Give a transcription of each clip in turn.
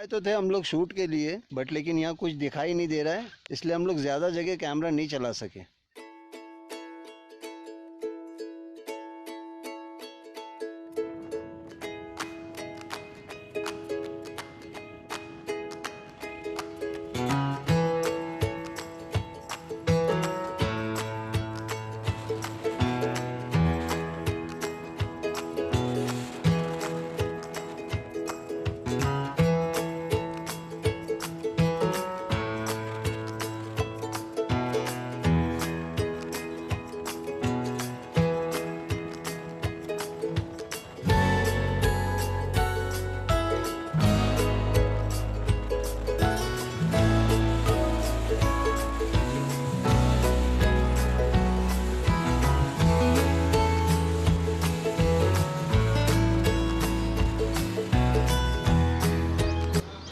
आए तो थे हम लोग शूट के लिए, बट लेकिन यहाँ कुछ दिखाई नहीं दे रहा है, इसलिए हम लोग ज़्यादा जगह कैमरा नहीं चला सके।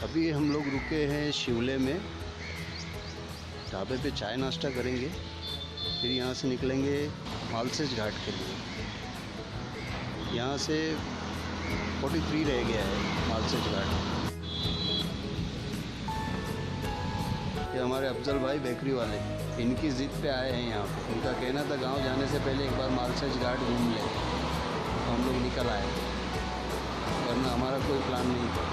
अभी हम लोग रुके हैं शिवले में, ढाबे पे चाय नाश्ता करेंगे, फिर यहाँ से निकलेंगे मालसेज घाट के लिए। यहाँ से 43 रह गया है मालसेज घाट। ये हमारे अफजल भाई बेकरी वाले, इनकी ज़िद पे आए हैं यहाँ पे। इनका कहना था गांव जाने से पहले एक बार मालसेज घाट घूम ले, तो हम लोग निकल आए, वरना हमारा कोई प्लान नहीं था।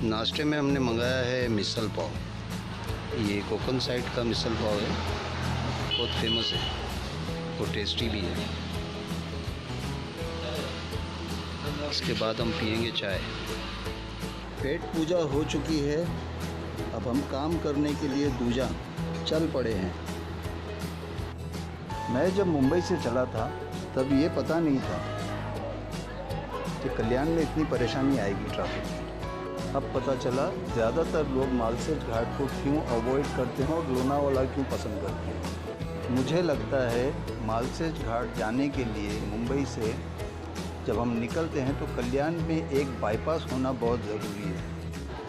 नाश्ते में हमने मंगाया है मिसल पाव। ये कोकन साइड का मिसल पाव है, बहुत फेमस है और टेस्टी भी है। इसके बाद हम पियेंगे चाय। पेट पूजा हो चुकी है, अब हम काम करने के लिए दूजा चल पड़े हैं। मैं जब मुंबई से चला था तब ये पता नहीं था कि कल्याण में इतनी परेशानी आएगी ट्रैफिक की। अब पता चला ज़्यादातर लोग मालसेज घाट को क्यों अवॉइड करते हैं और लोनावाला क्यों पसंद करते हैं। मुझे लगता है मालसेज घाट जाने के लिए मुंबई से जब हम निकलते हैं तो कल्याण में एक बाईपास होना बहुत ज़रूरी है,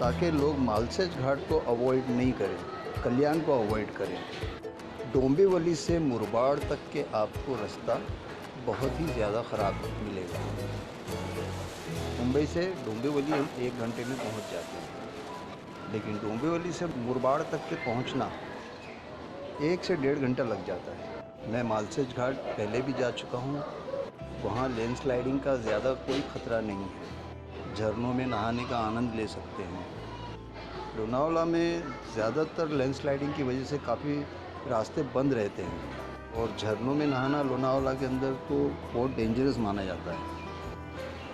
ताकि लोग मालसेज घाट को अवॉइड नहीं करें, कल्याण को अवॉइड करें। डोंबिवली से मुरबाड तक के आपको रास्ता बहुत ही ज़्यादा ख़राब मिलेगा। मुंबई से डोंबिवली हम 1 घंटे में पहुंच जाते हैं, लेकिन डोंबिवली से मुरबाड तक के पहुंचना 1 से 1.5 घंटा लग जाता है। मैं मालसेज घाट पहले भी जा चुका हूं, वहां लैंडस्लाइडिंग का ज़्यादा कोई ख़तरा नहीं है, झरनों में नहाने का आनंद ले सकते हैं। लोनावाला में ज़्यादातर लैंडस्लाइडिंग की वजह से काफ़ी रास्ते बंद रहते हैं, और झरनों में नहाना लोनावाला के अंदर तो बहुत डेंजरस माना जाता है।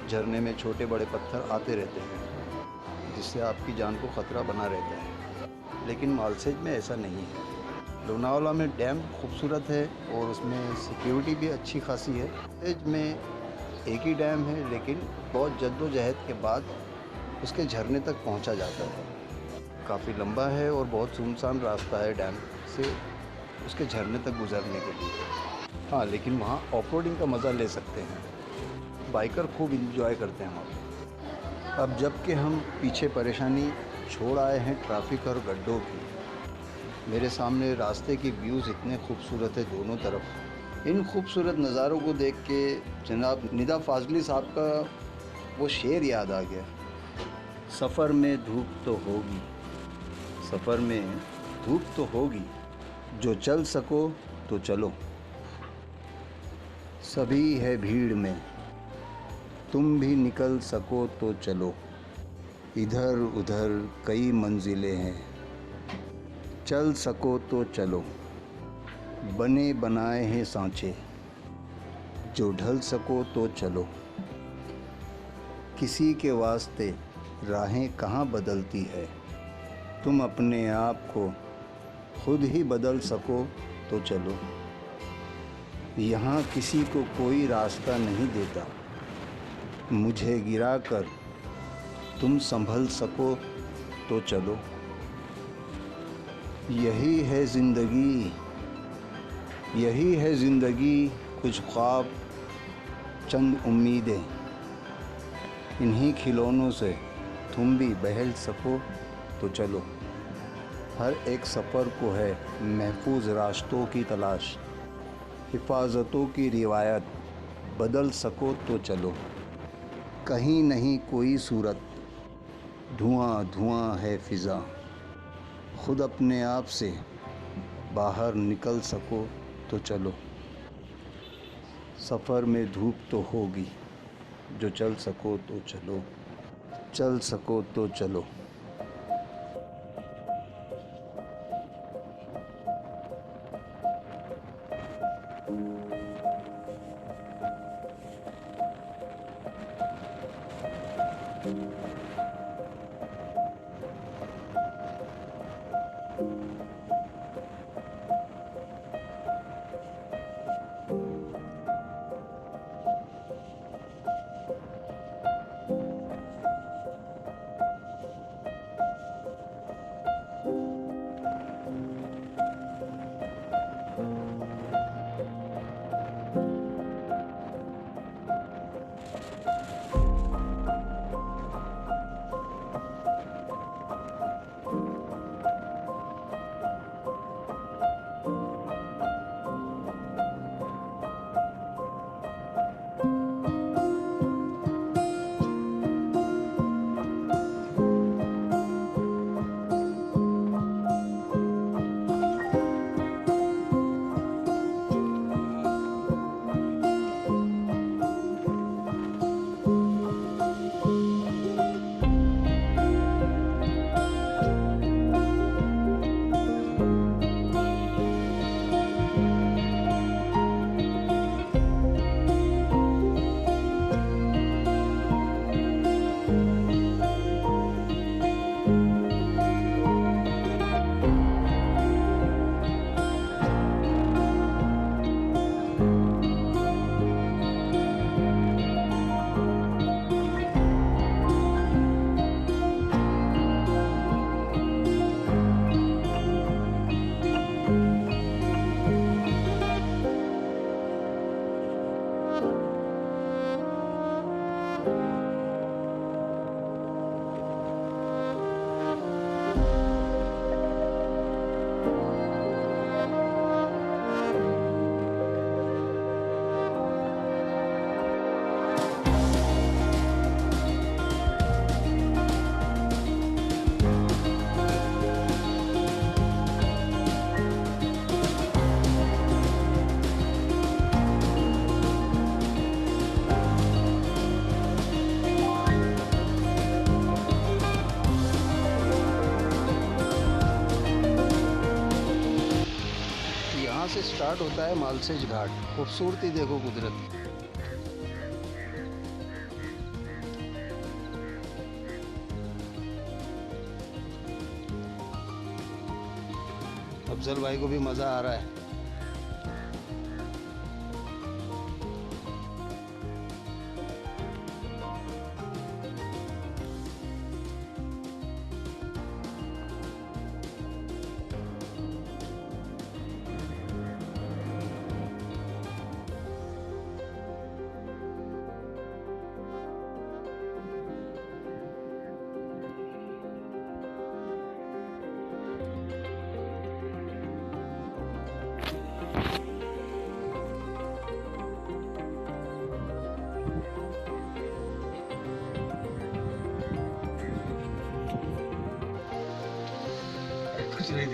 झरने में छोटे बड़े पत्थर आते रहते हैं, जिससे आपकी जान को ख़तरा बना रहता है, लेकिन मालसेज में ऐसा नहीं है। लोनावाला में डैम खूबसूरत है और उसमें सिक्योरिटी भी अच्छी खासी है। मालसेज में एक ही डैम है, लेकिन बहुत जद्दोजहद के बाद उसके झरने तक पहुंचा जाता है। काफ़ी लंबा है और बहुत सुनसान रास्ता है डैम से उसके झरने तक गुजरने के लिए। हाँ, लेकिन वहाँ ऑफ रोडिंग का मज़ा ले सकते हैं, बाइकर खूब इंजॉय करते हैं वहाँ। अब जबकि हम पीछे परेशानी छोड़ आए हैं ट्रैफिक और गड्ढों की, मेरे सामने रास्ते की व्यूज़ इतने खूबसूरत है दोनों तरफ। इन खूबसूरत नज़ारों को देख के जनाब निदा फाजली साहब का वो शेर याद आ गया, सफ़र में धूप तो होगी, सफ़र में धूप तो होगी, जो चल सको तो चलो, सभी है भीड़ में, तुम भी निकल सको तो चलो, इधर उधर कई मंजिलें हैं, चल सको तो चलो, बने बनाए हैं सांचे, जो ढल सको तो चलो, किसी के वास्ते राहें कहाँ बदलती है, तुम अपने आप को खुद ही बदल सको तो चलो, यहाँ किसी को कोई रास्ता नहीं देता, मुझे गिराकर तुम संभल सको तो चलो, यही है ज़िंदगी, यही है ज़िंदगी, कुछ ख्वाब चंद उम्मीदें, इन्हीं खिलौनों से तुम भी बहल सको तो चलो, हर एक सफ़र को है महफूज रास्तों की तलाश, हिफाजतों की रिवायत, बदल सको तो चलो, कहीं नहीं कोई सूरत धुआं धुआं है फिज़ा। खुद अपने आप से बाहर निकल सको तो चलो। सफ़र में धूप तो होगी, जो चल सको तो चलो, चल सको तो चलो। से स्टार्ट होता है मालसेज घाट। खूबसूरती देखो कुदरत की। अफजल भाई को भी मज़ा आ रहा है।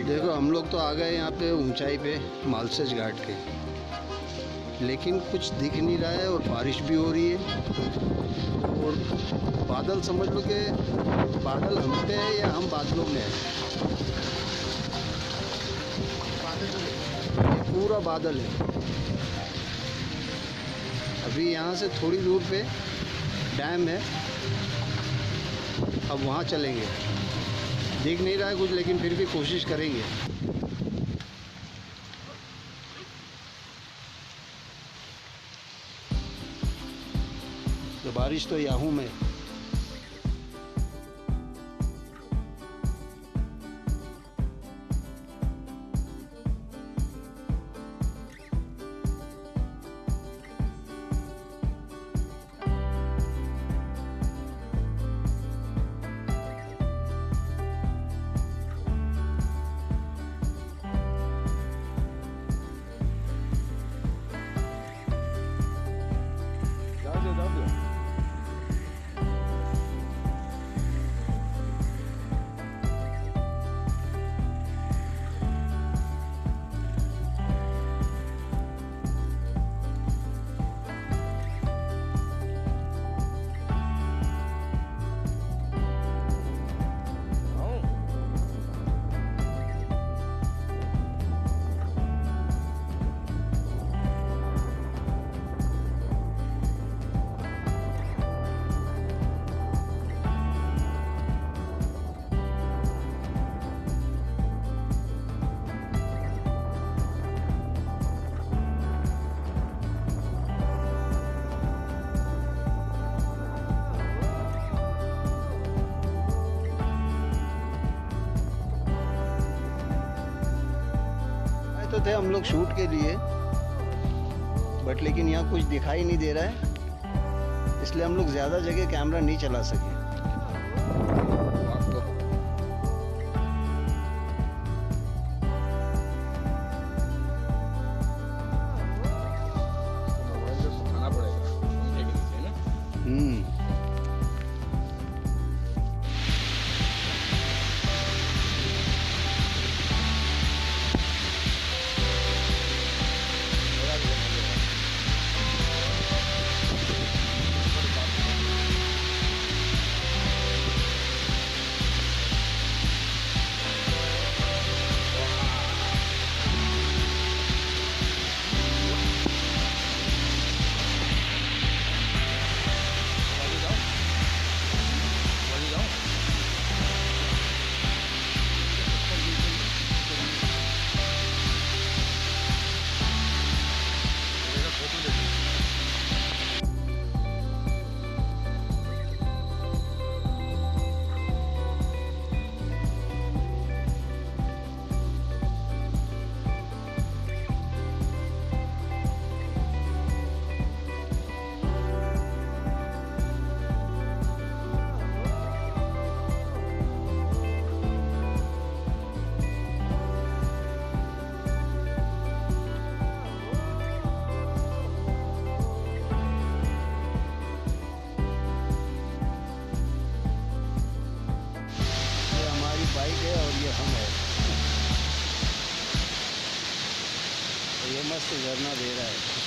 देखो हम लोग तो आ गए यहाँ पे ऊंचाई पे मालसेज घाट के, लेकिन कुछ दिख नहीं रहा है और बारिश भी हो रही है और बादल समझ लो कि बादल हम पे है या हम बादलों में है। ये पूरा बादल है। अभी यहाँ से थोड़ी दूर पे डैम है, अब वहाँ चलेंगे। दिख नहीं रहा है कुछ, लेकिन फिर भी कोशिश करेंगे। तो बारिश तो याहू में। थे हम लोग शूट के लिए, बट लेकिन यहाँ कुछ दिखाई नहीं दे रहा है, इसलिए हम लोग ज़्यादा जगह कैमरा नहीं चला सके। बाइक है और ये हम है, और ये मस्त झरना दे रहा है।